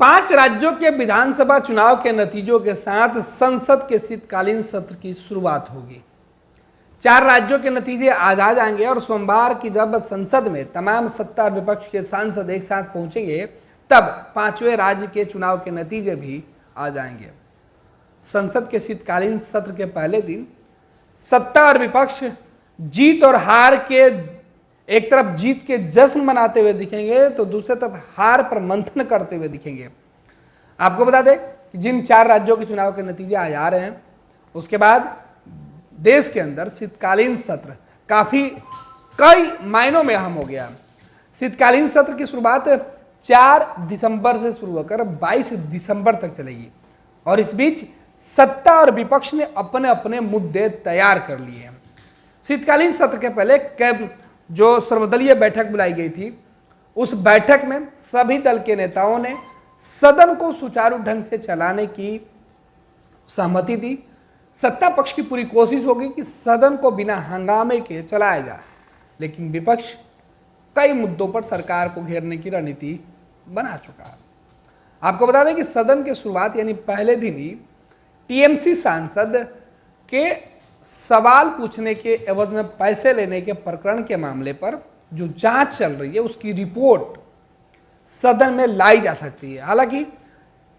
5 राज्यों के विधानसभा चुनाव के नतीजों के साथ संसद के शीतकालीन सत्र की शुरुआत होगी। 4 राज्यों के नतीजे आज आ जाएंगे और सोमवार की जब संसद में तमाम सत्ता और विपक्ष के सांसद एक साथ पहुंचेंगे तब 5वें राज्य के चुनाव के नतीजे भी आ जाएंगे। संसद के शीतकालीन सत्र के पहले दिन सत्ता और विपक्ष जीत और हार के एक तरफ जीत के जश्न मनाते हुए दिखेंगे तो दूसरी तरफ हार पर मंथन करते हुए दिखेंगे। आपको बता दें कि जिन 4 राज्यों के चुनाव के नतीजे आ जा रहे हैं उसके बाद देश के अंदर शीतकालीन सत्र कई मायनों में अहम हो गया। शीतकालीन सत्र की शुरुआत 4 दिसंबर से शुरू होकर 22 दिसंबर तक चलेगी और इस बीच सत्ता और विपक्ष ने अपने अपने मुद्दे तैयार कर लिए हैं। शीतकालीन सत्र के पहले जो सर्वदलीय बैठक बुलाई गई थी उस बैठक में सभी दल के नेताओं ने सदन को सुचारू ढंग से चलाने की सहमति दी। सत्ता पक्ष की पूरी कोशिश होगी कि सदन को बिना हंगामे के चलाया जाए, लेकिन विपक्ष कई मुद्दों पर सरकार को घेरने की रणनीति बना चुका है। आपको बता दें कि सदन की शुरुआत यानी पहले दिन ही टीएमसी सांसद के सवाल पूछने के एवज में पैसे लेने के प्रकरण के मामले पर जो जांच चल रही है उसकी रिपोर्ट सदन में लाई जा सकती है। हालांकि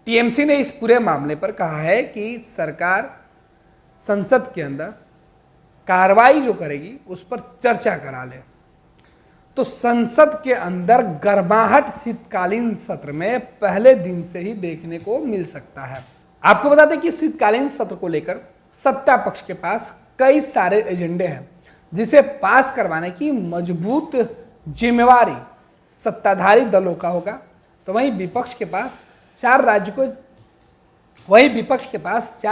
टीएमसी ने इस पूरे मामले पर कहा है कि सरकार संसद के अंदर कार्रवाई जो करेगी उस पर चर्चा करा ले। तो संसद के अंदर गर्माहट शीतकालीन सत्र में पहले दिन से ही देखने को मिल सकता है। आपको बता दें कि शीतकालीन सत्र को लेकर सत्ता पक्ष के पास कई सारे एजेंडे हैं जिसे पास करवाने की मजबूत जिम्मेवारी सत्ताधारी दलों का होगा। तो वहीं विपक्ष के पास 4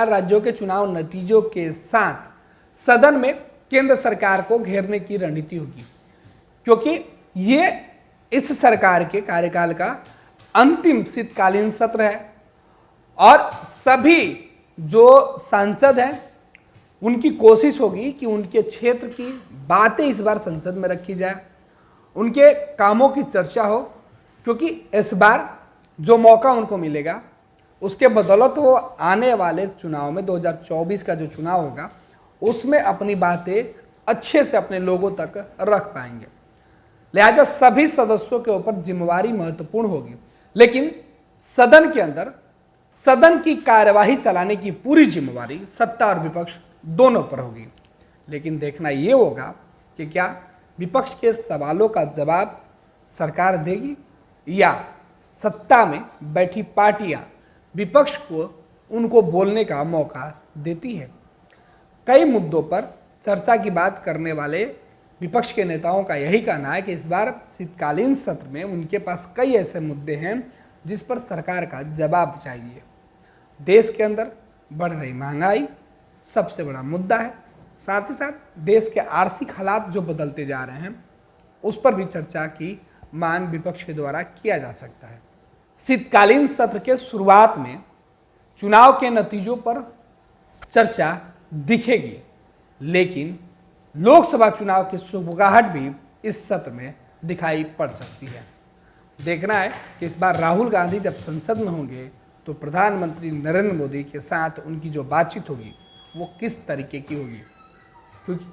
राज्यों के चुनाव नतीजों के साथ सदन में केंद्र सरकार को घेरने की रणनीति होगी, क्योंकि ये इस सरकार के कार्यकाल का अंतिम शीतकालीन सत्र है और सभी जो सांसद हैं उनकी कोशिश होगी कि उनके क्षेत्र की बातें इस बार संसद में रखी जाए, उनके कामों की चर्चा हो, क्योंकि इस बार जो मौका उनको मिलेगा उसके बदौलत वो आने वाले चुनाव में 2024 का जो चुनाव होगा उसमें अपनी बातें अच्छे से अपने लोगों तक रख पाएंगे। लिहाजा सभी सदस्यों के ऊपर जिम्मेवारी महत्वपूर्ण होगी, लेकिन सदन के अंदर सदन की कार्यवाही चलाने की पूरी जिम्मेवारी सत्ता और विपक्ष दोनों पर होगी। लेकिन देखना यह होगा कि क्या विपक्ष के सवालों का जवाब सरकार देगी या सत्ता में बैठी पार्टियां विपक्ष को उनको बोलने का मौका देती है। कई मुद्दों पर चर्चा की बात करने वाले विपक्ष के नेताओं का यही कहना है कि इस बार शीतकालीन सत्र में उनके पास कई ऐसे मुद्दे हैं जिस पर सरकार का जवाब चाहिए। देश के अंदर बढ़ रही महंगाई सबसे बड़ा मुद्दा है, साथ ही साथ देश के आर्थिक हालात जो बदलते जा रहे हैं उस पर भी चर्चा की मांग विपक्ष के द्वारा किया जा सकता है। शीतकालीन सत्र के शुरुआत में चुनाव के नतीजों पर चर्चा दिखेगी, लेकिन लोकसभा चुनाव की सुगबुगाहट भी इस सत्र में दिखाई पड़ सकती है। देखना है कि इस बार राहुल गांधी जब संसद में होंगे तो प्रधानमंत्री नरेंद्र मोदी के साथ उनकी जो बातचीत होगी वो किस तरीके की होगी, क्योंकि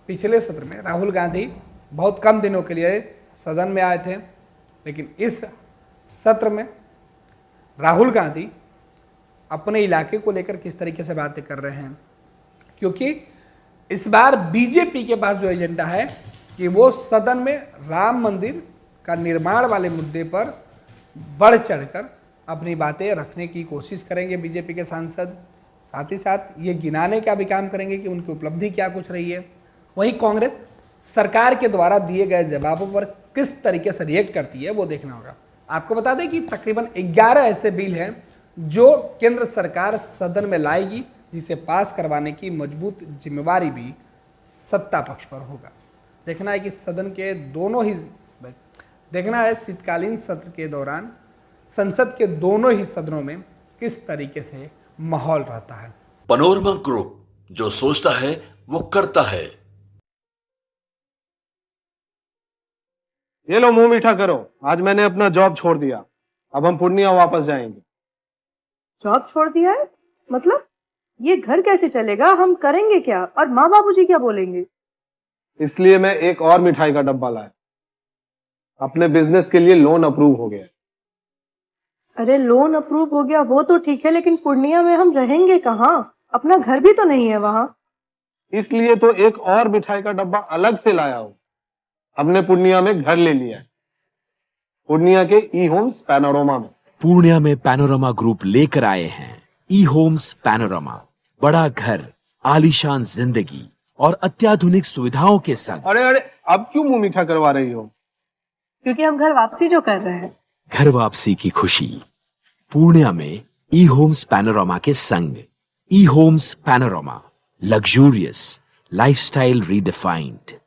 पिछले सत्र में राहुल गांधी बहुत कम दिनों के लिए सदन में आए थे, लेकिन इस सत्र में राहुल गांधी अपने इलाके को लेकर किस तरीके से बातें कर रहे हैं, क्योंकि इस बार बीजेपी के पास जो एजेंडा है कि वो सदन में राम मंदिर का निर्माण वाले मुद्दे पर बढ़ चढ़कर अपनी बातें रखने की कोशिश करेंगे बीजेपी के सांसद। साथ ही साथ ये गिनाने का भी काम करेंगे कि उनकी उपलब्धि क्या कुछ रही है। वहीं कांग्रेस सरकार के द्वारा दिए गए जवाबों पर किस तरीके से रिएक्ट करती है वो देखना होगा। आपको बता दें कि तकरीबन 11 ऐसे बिल हैं जो केंद्र सरकार सदन में लाएगी, जिसे पास करवाने की मजबूत जिम्मेवारी भी सत्ता पक्ष पर होगा। देखना है कि शीतकालीन सत्र के दौरान संसद के दोनों ही सदनों में किस तरीके से माहौल रहता है। पनोरमा ग्रुप, जो सोचता है वो करता है। ये लो मुंह मीठा करो, आज मैंने अपना जॉब छोड़ दिया। अब हम पूर्णिया वापस जाएंगे। जॉब छोड़ दिया है? मतलब ये घर कैसे चलेगा? हम करेंगे क्या? और माँ बाबूजी क्या बोलेंगे? इसलिए मैं एक और मिठाई का डब्बा लाया। अपने बिजनेस के लिए लोन अप्रूव हो गया। अरे लोन अप्रूव हो गया वो तो ठीक है, लेकिन पूर्णिया में हम रहेंगे कहाँ? अपना घर भी तो नहीं है वहां। इसलिए तो एक और मिठाई का डब्बा अलग से लाया हूं। हमने पूर्णिया में घर ले लिया है, पूर्णिया के ई होम्स पैनोरमा में। पूर्णिया में पैनोरमा ग्रुप लेकर आए हैं ई होम्स पैनोरमा। बड़ा घर, आलीशान जिंदगी और अत्याधुनिक सुविधाओं के संग। अरे अरे, अब क्यों मुंह मीठा करवा रही हो? क्योंकि हम घर वापसी जो कर रहे हैं। घर वापसी की खुशी पूर्णिया में ई होम्स पैनोरमा के संग। E Homes Panorama, luxurious lifestyle redefined.